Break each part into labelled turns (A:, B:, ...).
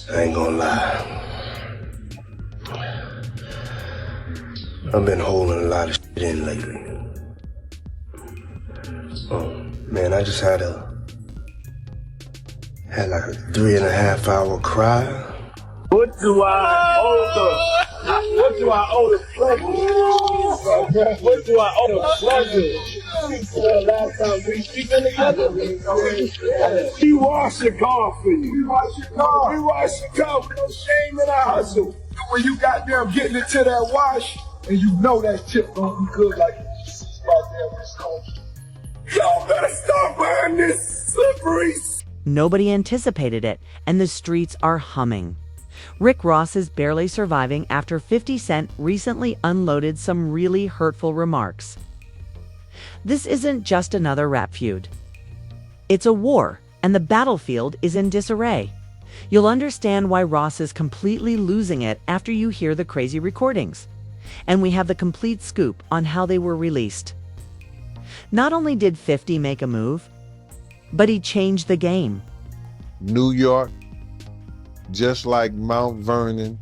A: I ain't gonna lie. I've been holding a lot of shit in lately. Man, I just had like a 3.5 hour cry. What do I owe the pleasure? What do I owe the pleasure? Last time we been together, we wash your car for you. We wash your car with no shame in our hustle. When you got them getting into that wash, and you know that chip gonna be good like y'all better stop wearing this slippery.
B: Nobody anticipated it, and the streets are humming. Rick Ross is barely surviving after 50 Cent recently unloaded some really hurtful remarks. This isn't just another rap feud. It's a war, and the battlefield is in disarray. You'll understand why Ross is completely losing it after you hear the crazy recordings. And we have the complete scoop on how they were released. Not only did 50 make a move, but he changed the game.
C: New York, just like Mount Vernon,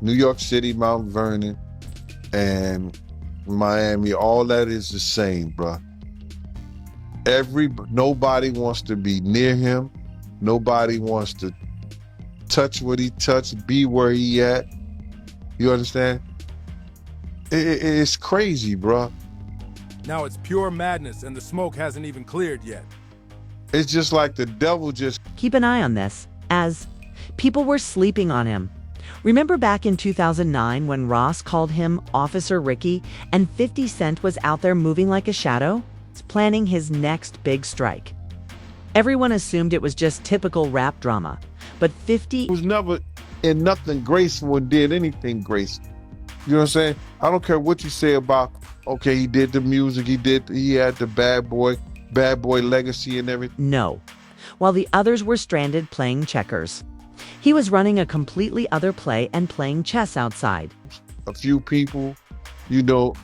C: New York City, Mount Vernon, and Miami, all that is the same, bruh. Nobody wants to be near him. Nobody wants to touch what he touched, be where he at. You understand? It's crazy, bruh.
D: Now it's pure madness and the smoke hasn't even cleared yet.
C: It's just like the devil just...
B: Keep an eye on this, as people were sleeping on him. Remember back in 2009 when Ross called him Officer Ricky and 50 Cent was out there moving like a shadow? He's planning his next big strike. Everyone assumed it was just typical rap drama, but 50
C: was never in nothing graceful and did anything graceful. You know what I'm saying? I don't care what you say about, okay, he did the music, he had the bad boy legacy and everything.
B: No. While the others were stranded playing checkers, he was running a completely other play and playing chess outside.
C: A few people, you know...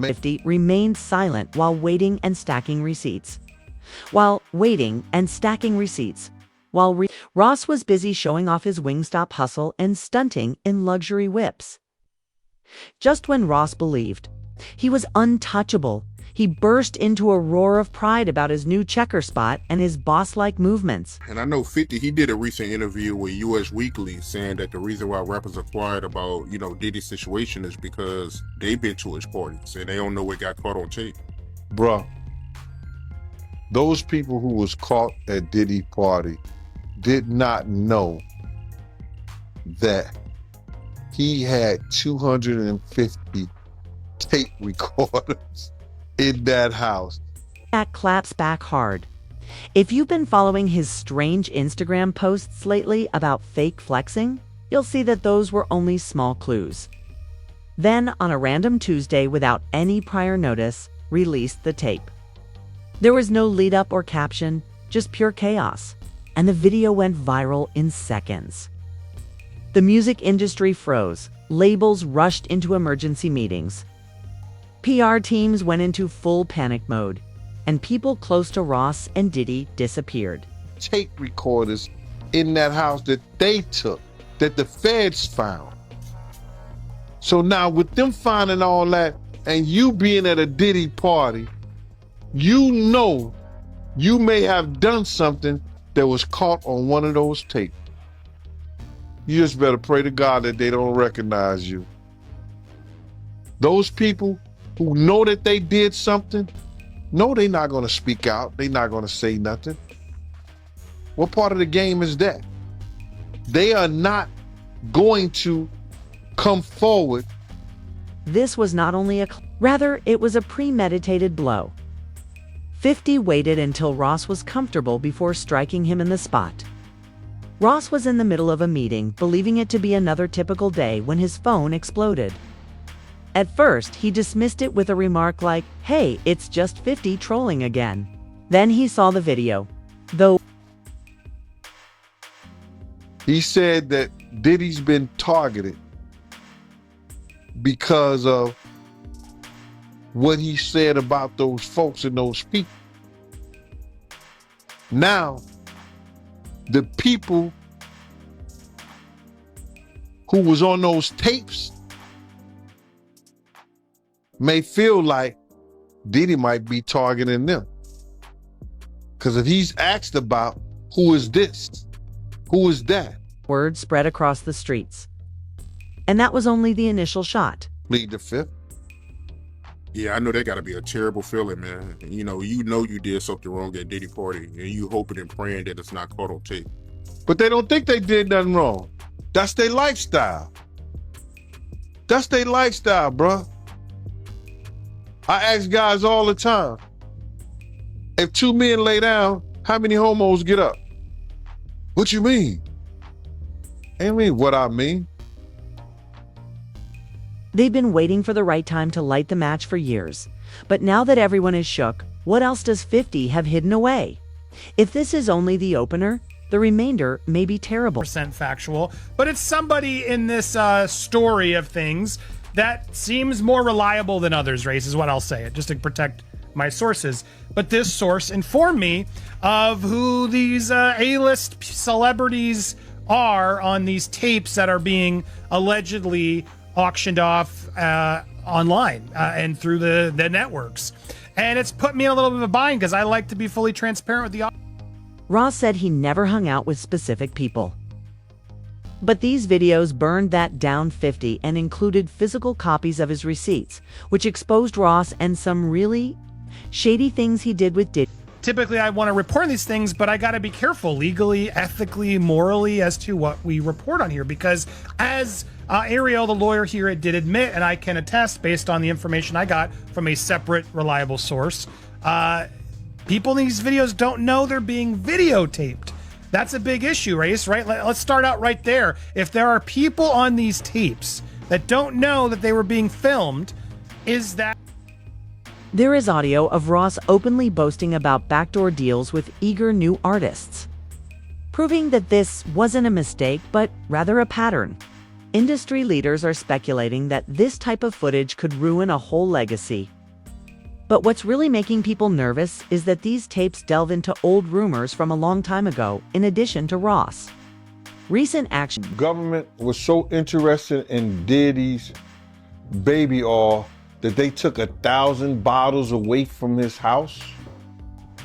B: 50 remained silent while waiting and stacking receipts. Ross was busy showing off his Wingstop hustle and stunting in luxury whips. Just when Ross believed he was untouchable, he burst into a roar of pride about his new checker spot and his boss-like movements.
E: And I know 50, he did a recent interview with US Weekly saying that the reason why rappers are quiet about, Diddy's situation is because they've been to his parties and they don't know what got caught on tape.
C: Bruh, those people who was caught at Diddy's party did not know that he had 250 tape recorders in that house.
B: That claps back hard. If you've been following his strange Instagram posts lately about fake flexing, you'll see that those were only small clues. Then, on a random Tuesday without any prior notice, released the tape. There was no lead-up or caption, just pure chaos, and the video went viral in seconds. The music industry froze, labels rushed into emergency meetings. PR teams went into full panic mode, and people close to Ross and Diddy disappeared.
C: Tape recorders in that house that they took, that the feds found. So now with them finding all that and you being at a Diddy party, you know you may have done something that was caught on one of those tapes. You just better pray to God that they don't recognize you. Those people who know that they did something, no, they're not going to speak out. They're not going to say nothing. What part of the game is that? They are not going to come forward.
B: This was not only rather, it was a premeditated blow. 50 waited until Ross was comfortable before striking him in the spot. Ross was in the middle of a meeting, believing it to be another typical day when his phone exploded. At first, he dismissed it with a remark like, "Hey, it's just 50 trolling again." Then he saw the video, though.
C: He said that Diddy's been targeted because of what he said about those folks and those people. Now, the people who was on those tapes may feel like Diddy might be targeting them. Because if he's asked about who is this, who is that,
B: Word spread across the streets. And that was only the initial shot.
C: plead the fifth.
E: Yeah, I know that gotta be a terrible feeling, man. You know you did something wrong at Diddy party, and you hoping and praying that it's not caught on tape.
C: But they don't think they did nothing wrong. That's their lifestyle. That's their lifestyle, bruh. I ask guys all the time, if two men lay down, how many homos get up? What you mean? I mean what I mean.
B: They've been waiting for the right time to light the match for years. But now that everyone is shook, what else does 50 have hidden away? If this is only the opener, the remainder may be terrible.
F: Percent factual, but it's somebody in this story of things that seems more reliable than others, Race, is what I'll say, just to protect my sources. But this source informed me of who these A-list celebrities are on these tapes that are being allegedly auctioned off online and through the networks. And it's put me in a little bit of a bind because I like to be fully transparent with the audience.
B: Ross said he never hung out with specific people. But these videos burned that down 50 and included physical copies of his receipts, which exposed Ross and some really shady things he did with Diddy.
F: Typically, I want to report these things, but I got to be careful legally, ethically, morally as to what we report on here. Because as Ariel, the lawyer here, did admit, and I can attest based on the information I got from a separate, reliable source, people in these videos don't know they're being videotaped. That's a big issue, Race, right? Let's start out right there. If there are people on these tapes that don't know that they were being filmed, is that...
B: There is audio of Ross openly boasting about backdoor deals with eager new artists, proving that this wasn't a mistake, but rather a pattern. Industry leaders are speculating that this type of footage could ruin a whole legacy. But what's really making people nervous is that these tapes delve into old rumors from a long time ago, in addition to Ross. Recent action.
C: Government was so interested in Diddy's baby oil that they took 1,000 bottles away from his house.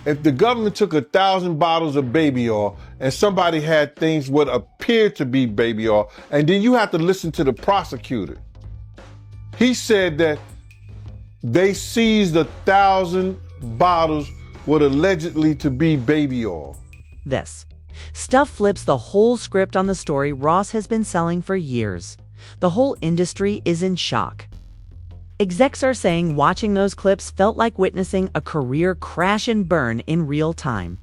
C: If the government took 1,000 bottles of baby oil and somebody had things what appeared to be baby oil, and then you have to listen to the prosecutor. He said that they seized 1,000 bottles what allegedly to be baby oil.
B: This stuff flips the whole script on the story Ross has been selling for years. The whole industry is in shock. Execs are saying watching those clips felt like witnessing a career crash and burn in real time.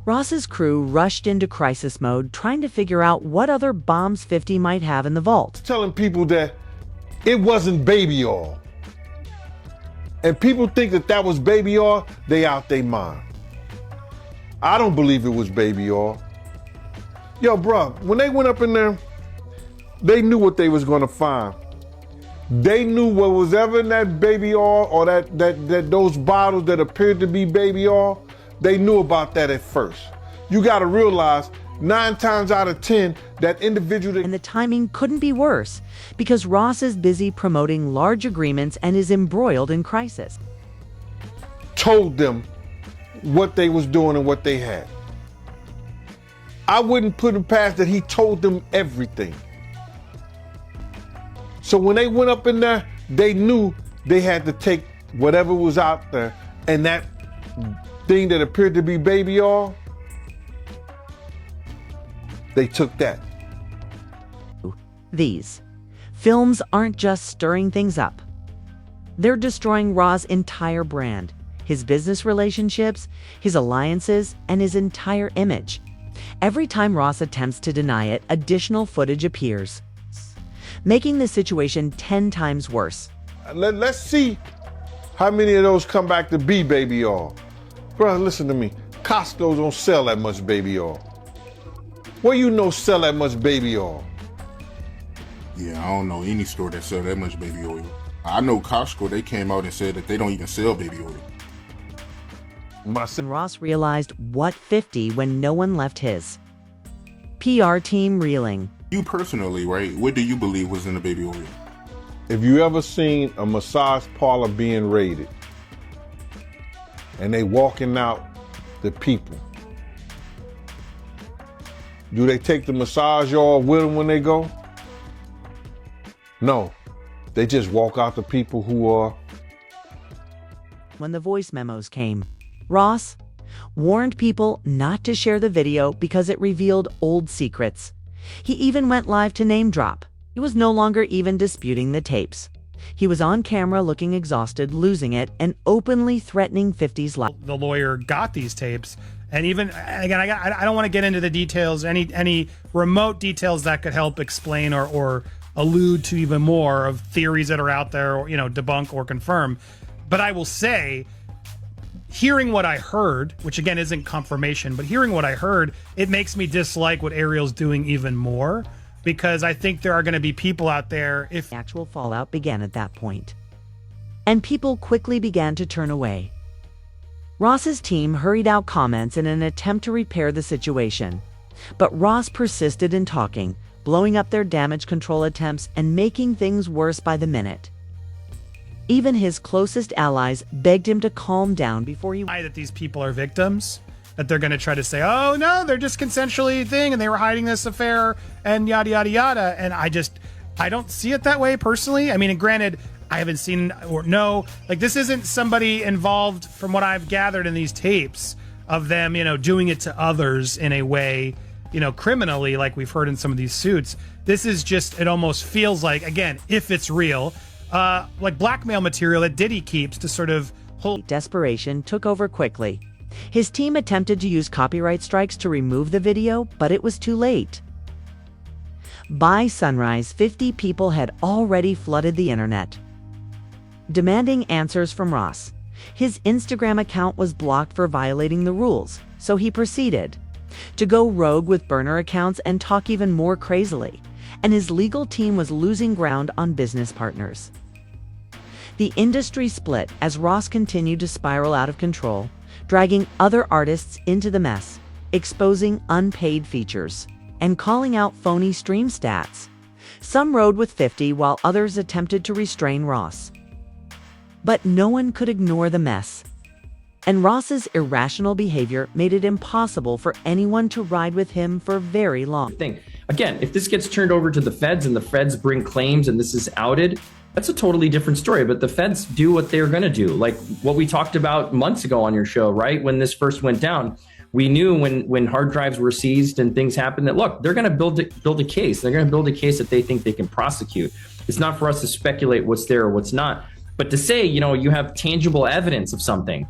B: Ross's crew rushed into crisis mode, trying to figure out what other bombs 50 might have in the vault.
C: Telling people that it wasn't baby oil. And people think that that was baby oil, they out their mind. I don't believe it was baby oil. Yo, bro, when they went up in there, they knew what they was gonna find. They knew what was ever in that baby oil or that those bottles that appeared to be baby oil, they knew about that at first. You gotta realize 9 times out of 10, that individual
B: And the timing couldn't be worse because Ross is busy promoting large agreements and is embroiled in crisis.
C: told them what they was doing and what they had. I wouldn't put it past that he told them everything. So when they went up in there, they knew they had to take whatever was out there, and that thing that appeared to be baby oil, they took that.
B: These films aren't just stirring things up. They're destroying Ra's entire brand, his business relationships, his alliances, and his entire image. Every time Ross attempts to deny it, additional footage appears, making the situation 10 times worse.
C: Let's see how many of those come back to be baby oil. Bro, listen to me. Costco don't sell that much baby oil. Where you know sell that much baby oil?
E: Yeah, I don't know any store that sell that much baby oil. I know Costco, they came out and said that they don't even sell baby oil.
B: And Ross realized what 50 when no one left his. PR team reeling.
E: You personally, right? What do you believe was in the baby oil?
C: If you ever seen a massage parlor being raided and they walking out the people, do they take the massage oil with them when they go? No, they just walk out the people who are.
B: When the voice memos came, Ross warned people not to share the video because it revealed old secrets. He even went live to name drop. He was no longer even disputing the tapes. He was on camera looking exhausted, losing it, and openly threatening 50's life.
F: The lawyer got these tapes, and even again, I don't want to get into the details, any remote details that could help explain or allude to even more of theories that are out there, or debunk or confirm. But I will say, hearing what I heard, which again isn't confirmation, but hearing what I heard, it makes me dislike what Ariel's doing even more, because I think there are going to be people out there, if
B: The actual fallout began at that point, and people quickly began to turn away. Ross's team hurried out comments in an attempt to repair the situation, but Ross persisted in talking, blowing up their damage control attempts and making things worse by the minute. Even his closest allies begged him to calm down before he
F: that these people are victims, that they're going to try to say, oh no, they're just consensually thing and they were hiding this affair and yada yada yada. And I don't see it that way personally. I mean, and granted, I haven't seen or know, like, this isn't somebody involved from what I've gathered in these tapes of them, doing it to others in a way, criminally, like we've heard in some of these suits. This is just, it almost feels like, again, if it's real, like blackmail material that Diddy keeps to sort of hold.
B: Desperation took over quickly. His team attempted to use copyright strikes to remove the video, but it was too late. By sunrise, 50 people had already flooded the internet, demanding answers from Ross. His Instagram account was blocked for violating the rules, so he proceeded to go rogue with burner accounts and talk even more crazily, and his legal team was losing ground on business partners. The industry split as Ross continued to spiral out of control, dragging other artists into the mess, exposing unpaid features, and calling out phony stream stats. Some rode with 50 while others attempted to restrain Ross. But no one could ignore the mess, and Ross's irrational behavior made it impossible for anyone to ride with him for very long.
G: Again, if this gets turned over to the feds and the feds bring claims and this is outed, that's a totally different story. But the feds do what they're going to do, like what we talked about months ago on your show, right? When this first went down, we knew when hard drives were seized and things happened that, look, they're going to build a case. They're going to build a case that they think they can prosecute. It's not for us to speculate what's there or what's not. But to say, you have tangible evidence of something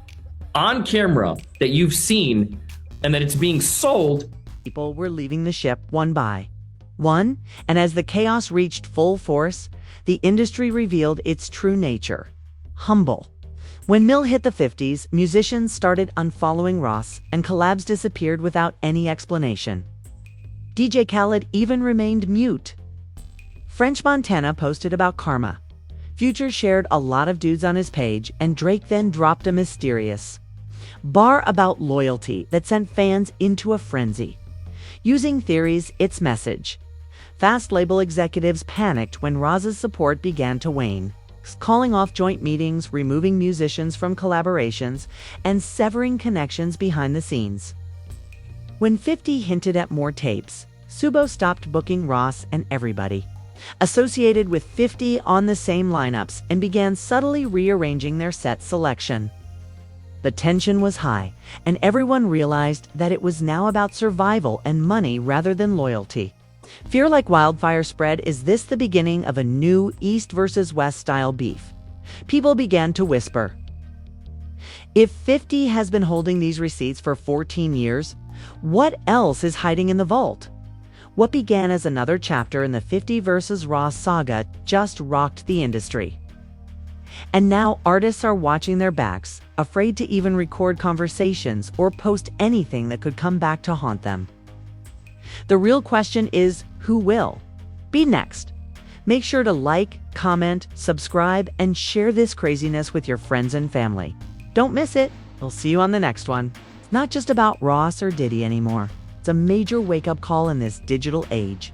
G: on camera that you've seen and that it's being sold.
B: People were leaving the ship one by one, and as the chaos reached full force, the industry revealed its true nature: humble. When Mill hit the 50s, musicians started unfollowing Ross, and collabs disappeared without any explanation. DJ Khaled even remained mute. French Montana posted about karma. Future shared a lot of dudes on his page, and Drake then dropped a mysterious bar about loyalty that sent fans into a frenzy. Using theories, its message. Fast label executives panicked when Ross's support began to wane, calling off joint meetings, removing musicians from collaborations, and severing connections behind the scenes. When 50 hinted at more tapes, Subo stopped booking Ross and everybody associated with 50 on the same lineups and began subtly rearranging their set selection. The tension was high, and everyone realized that it was now about survival and money rather than loyalty. Fear like wildfire spread. Is this the beginning of a new East versus West style beef? People began to whisper. If 50 has been holding these receipts for 14 years, what else is hiding in the vault? What began as another chapter in the 50 versus Ross saga just rocked the industry. And now artists are watching their backs, afraid to even record conversations or post anything that could come back to haunt them. The real question is, who will be next? Make sure to like, comment, subscribe, and share this craziness with your friends and family. Don't miss it. We'll see you on the next one. It's not just about Ross or Diddy anymore. It's a major wake-up call in this digital age.